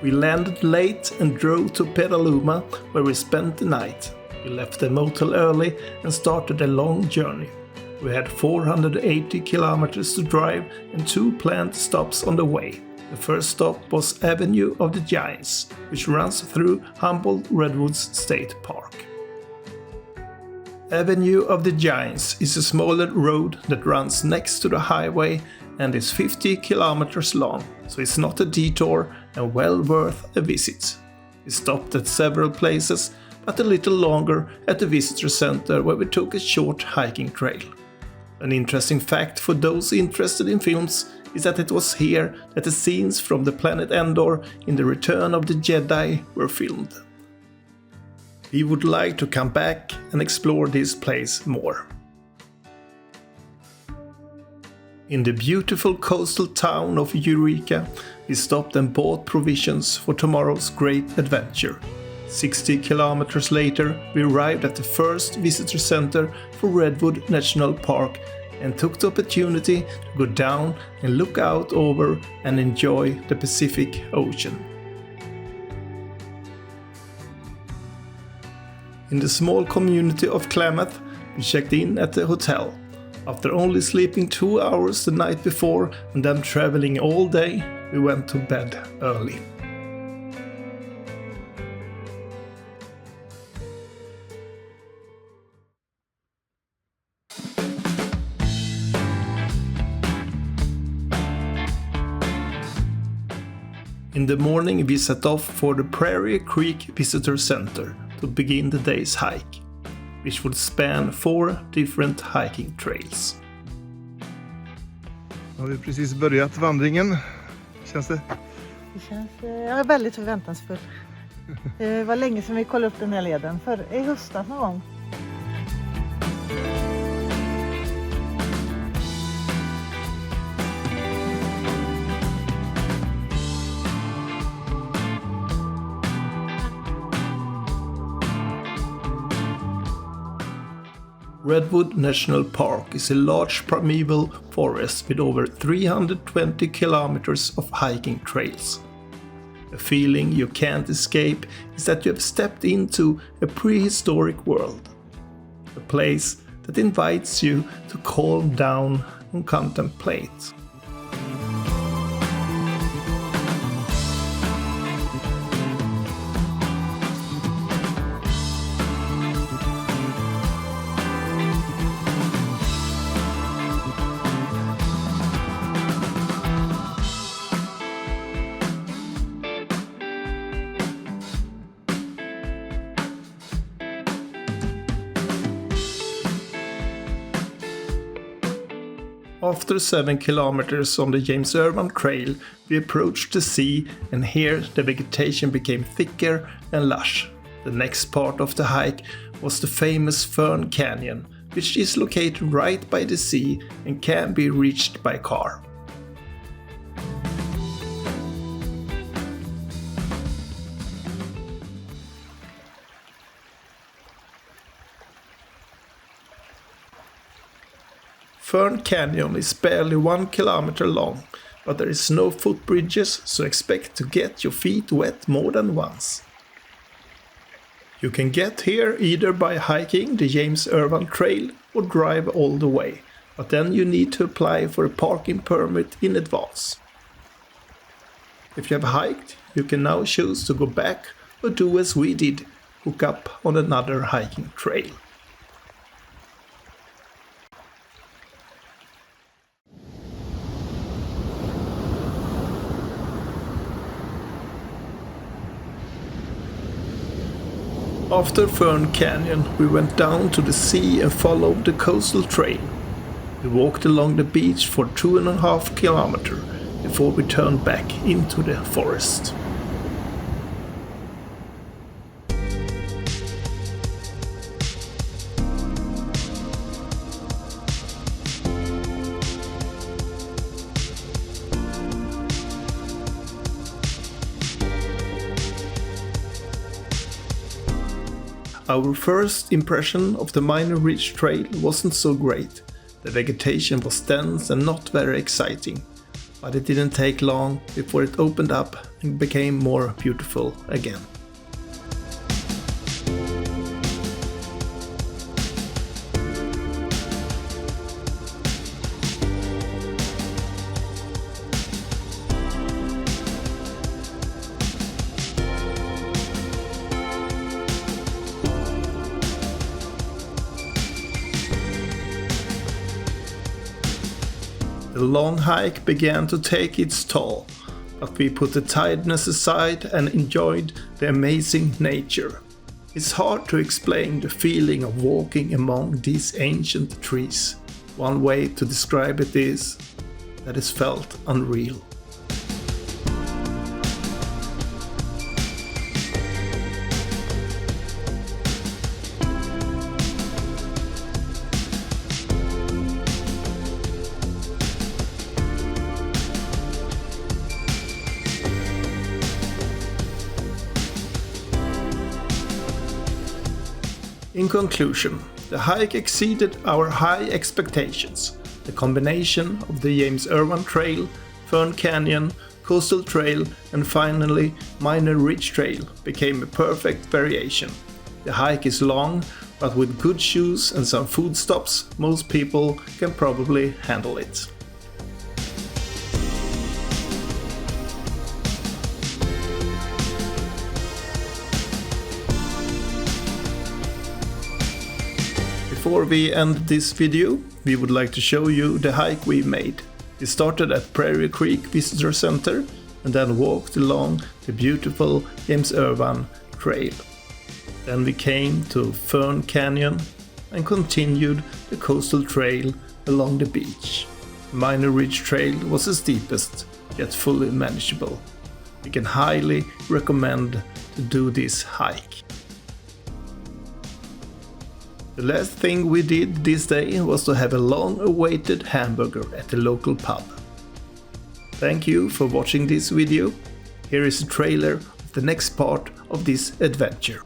We landed late and drove to Petaluma, where we spent the night. We left the motel early and started a long journey. We had 480 kilometers to drive and 2 planned stops on the way. The first stop was Avenue of the Giants, which runs through Humboldt Redwoods State Park. Avenue of the Giants is a smaller road that runs next to the highway and is 50 kilometers long, so it's not a detour and well worth a visit. We stopped at several places, but a little longer at the visitor center where we took a short hiking trail. An interesting fact for those interested in films is that it was here that the scenes from the planet Endor in The Return of the Jedi were filmed. We would like to come back and explore this place more. In the beautiful coastal town of Eureka, we stopped and bought provisions for tomorrow's great adventure. 60 kilometers later, we arrived at the first visitor center for Redwood National Park and took the opportunity to go down and look out over and enjoy the Pacific Ocean. In the small community of Klamath, we checked in at the hotel. After only sleeping 2 hours the night before and then traveling all day, we went to bed early. In the morning we set off for the Prairie Creek Visitor Center to begin the day's hike, which would span 4 different hiking trails. Har vi precis börjat vandringen? Känns det? Det känns jag är väldigt förväntansfull. Det var länge sedan vi kollade upp den här leden, för i höstas någon gång. Redwood National Park is a large primeval forest with over 320 kilometers of hiking trails. A feeling you can't escape is that you have stepped into a prehistoric world. A place that invites you to calm down and contemplate. After 7 kilometers on the James Ervine Trail, we approached the sea, and here the vegetation became thicker and lush. The next part of the hike was the famous Fern Canyon, which is located right by the sea and can be reached by car. Fern Canyon is barely 1 kilometer long, but there is no footbridges, so expect to get your feet wet more than once. You can get here either by hiking the James Ervine Trail or drive all the way, but then you need to apply for a parking permit in advance. If you have hiked, you can now choose to go back or do as we did, hook up on another hiking trail. After Fern Canyon, we went down to the sea and followed the coastal trail. We walked along the beach for 2.5 kilometers before we turned back into the forest. Our first impression of the Minor Ridge Trail wasn't so great. The vegetation was dense and not very exciting. but it didn't take long before it opened up and became more beautiful again. The long hike began to take its toll, but we put the tiredness aside and enjoyed the amazing nature. It's hard to explain the feeling of walking among these ancient trees. One way to describe it is that it felt unreal. In conclusion, the hike exceeded our high expectations. The combination of the James Ervine Trail, Fern Canyon, Coastal Trail and finally Minor Ridge Trail became a perfect variation. The hike is long, but with good shoes and some food stops, most people can probably handle it. Before we end this video, we would like to show you the hike we made. We started at Prairie Creek Visitor Center and then walked along the beautiful James Ervine Trail. Then we came to Fern Canyon and continued the Coastal Trail along the beach. Minor Ridge Trail was the steepest, yet fully manageable. We can highly recommend to do this hike. The last thing we did this day was to have a long-awaited hamburger at the local pub. Thank you for watching this video. Here is a trailer of the next part of this adventure.